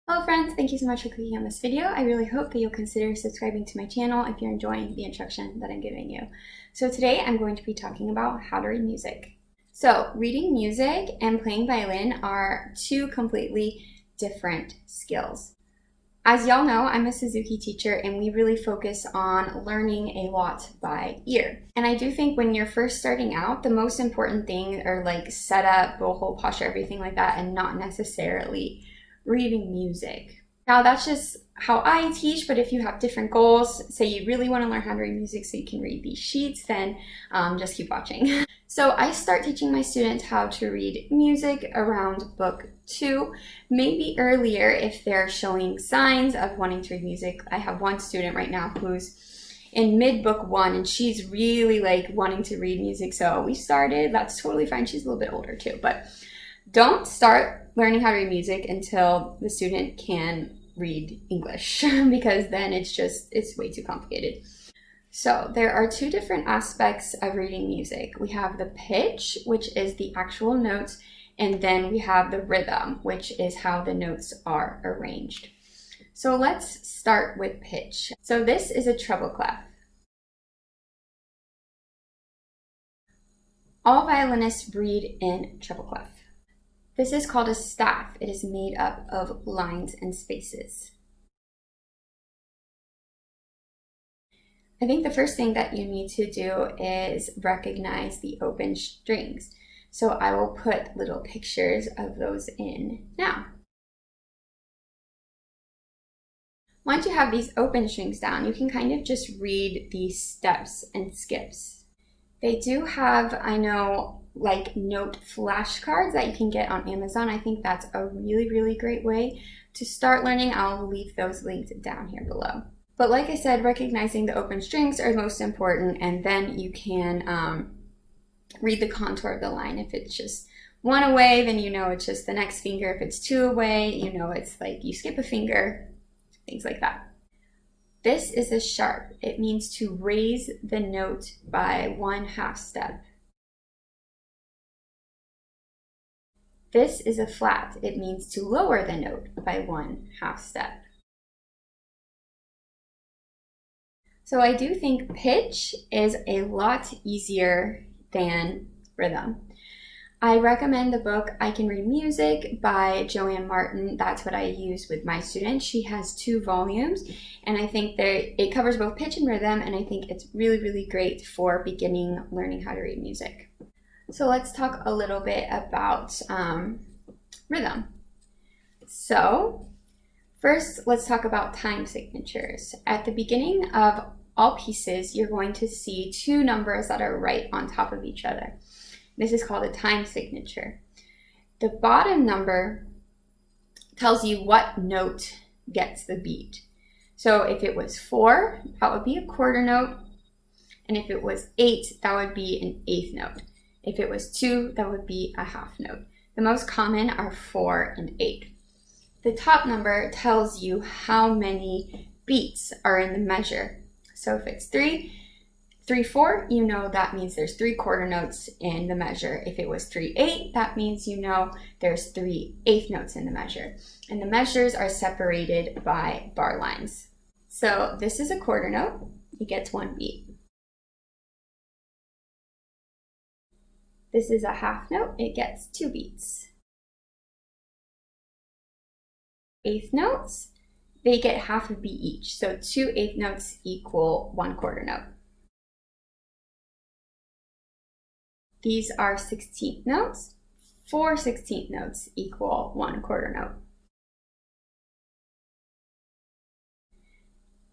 Hello friends, thank you so much for clicking on this video. I really hope that you'll consider subscribing to my channel if you're enjoying the instruction that I'm giving you. So today I'm going to be talking about how to read music. So reading music and playing violin are two completely different skills. As y'all know, I'm a Suzuki teacher and we really focus on learning a lot by ear. And I do think when you're first starting out, the most important thing are like setup, bow hold, posture, everything like that, and not necessarily reading music. Now that's just how I teach, but if you have different goals, say you really want to learn how to read music so you can read these sheets, then just keep watching. So I start teaching my students how to read music around book 2, maybe earlier if they're showing signs of wanting to read music. I have one student right now who's in mid book 1 and she's really like wanting to read music, so we started. That's totally fine. She's a little bit older too, but don't start learning how to read music until the student can read English because then it's way too complicated. So there are two different aspects of reading music. We have the pitch, which is the actual notes, and then we have the rhythm, which is how the notes are arranged. So let's start with pitch. So this is a treble clef. All violinists read in treble clef. This is called a staff. It is made up of lines and spaces. I think the first thing that you need to do is recognize the open strings. So I will put little pictures of those in now. Once you have these open strings down, you can kind of just read these steps and skips. They do have, I know, like note flashcards that you can get on Amazon. I think that's a really great way to start learning. I'll leave those links down here below. But like I said, recognizing the open strings are most important, and then you can read the contour of the line. If it's just one away, then you know it's just the next finger. If it's two away, you know it's like you skip a finger, things like that. This is a sharp. It means to raise the note by 1/2 step. This is a flat. It means to lower the note by 1/2 step. So I do think pitch is a lot easier than rhythm. I recommend the book I Can Read Music by Joanne Martin. That's what I use with my students. She has 2 volumes, and I think it covers both pitch and rhythm, and I think it's really great for beginning learning how to read music. So let's talk a little bit about rhythm. So first, let's talk about time signatures. At the beginning of all pieces, you're going to see 2 numbers that are right on top of each other. This is called a time signature. The bottom number tells you what note gets the beat. So if it was 4, that would be a quarter note. And if it was 8, that would be an 1/8 note. If it was 2, that would be a 1/2 note. The most common are 4 and 8. The top number tells you how many beats are in the measure. So if it's 3/4, you know that means there's 3 quarter notes in the measure. If it was 3/8, that means you know there's 3/8 notes in the measure. And the measures are separated by bar lines. So this is a quarter note. It gets 1 beat. This is a 1/2 note. It gets 2 beats. 1/8 notes, they get 1/2 beat each. So 2 1/8 notes equal 1 quarter note. These are 16th notes. 4 16th notes equal 1 quarter note.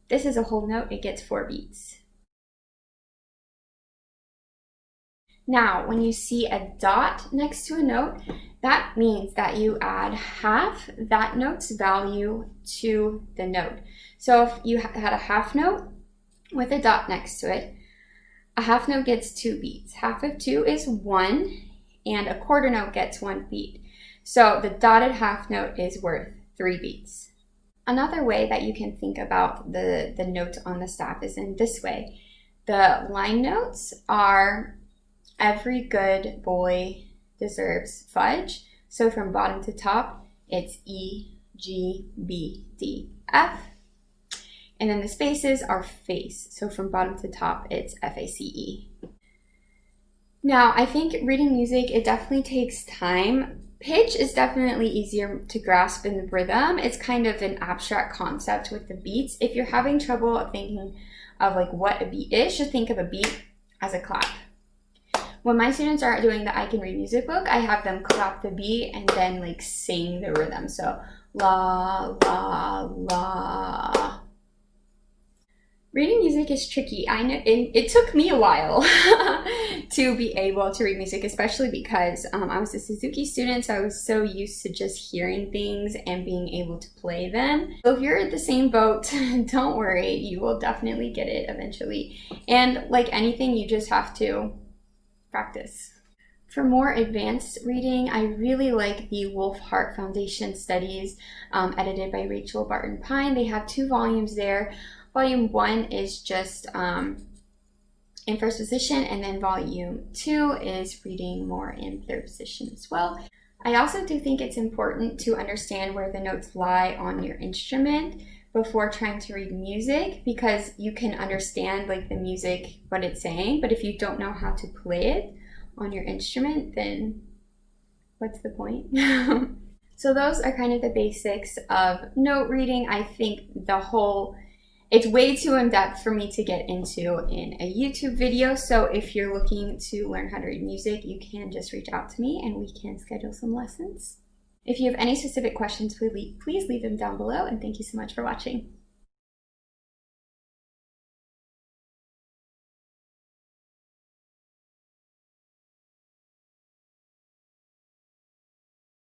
This is a whole note. It gets 4 beats. Now, when you see a dot next to a note, that means that you add 1/2 that note's value to the note. So if you had a 1/2 note with a dot next to it, a 1/2 note gets 2 beats. 1/2 of 2 is 1, and a quarter note gets 1 beat. So the dotted 1/2 note is worth 3 beats. Another way that you can think about the notes on the staff is in this way. The line notes are every good boy deserves fudge. So from bottom to top, it's E, G, B, D, F. And then the spaces are face. So from bottom to top, it's F-A-C-E. Now, I think reading music, it definitely takes time. Pitch is definitely easier to grasp in the rhythm. It's kind of an abstract concept with the beats. If you're having trouble thinking of like what a beat is, just think of a beat as a clap. When my students are doing the I Can Read Music book, I have them clap the beat and then like sing the rhythm. So la, la, la. Reading music is tricky. I know it took me a while to be able to read music, especially because I was a Suzuki student, so I was so used to just hearing things and being able to play them. So if you're in the same boat, don't worry, you will definitely get it eventually. And like anything, you just have to practice. For more advanced reading, I really like the Wolf-Hart Foundation Studies, edited by Rachel Barton Pine. They have 2 volumes there. Volume 1 is just in first position, and then volume 2 is reading more in third position as well. I also do think it's important to understand where the notes lie on your instrument before trying to read music, because you can understand like the music, what it's saying, but if you don't know how to play it on your instrument, then what's the point? So those are kind of the basics of note reading. I think it's way too in-depth for me to get into in a YouTube video, so if you're looking to learn how to read music, you can just reach out to me and we can schedule some lessons. If you have any specific questions, please leave them down below, and thank you so much for watching.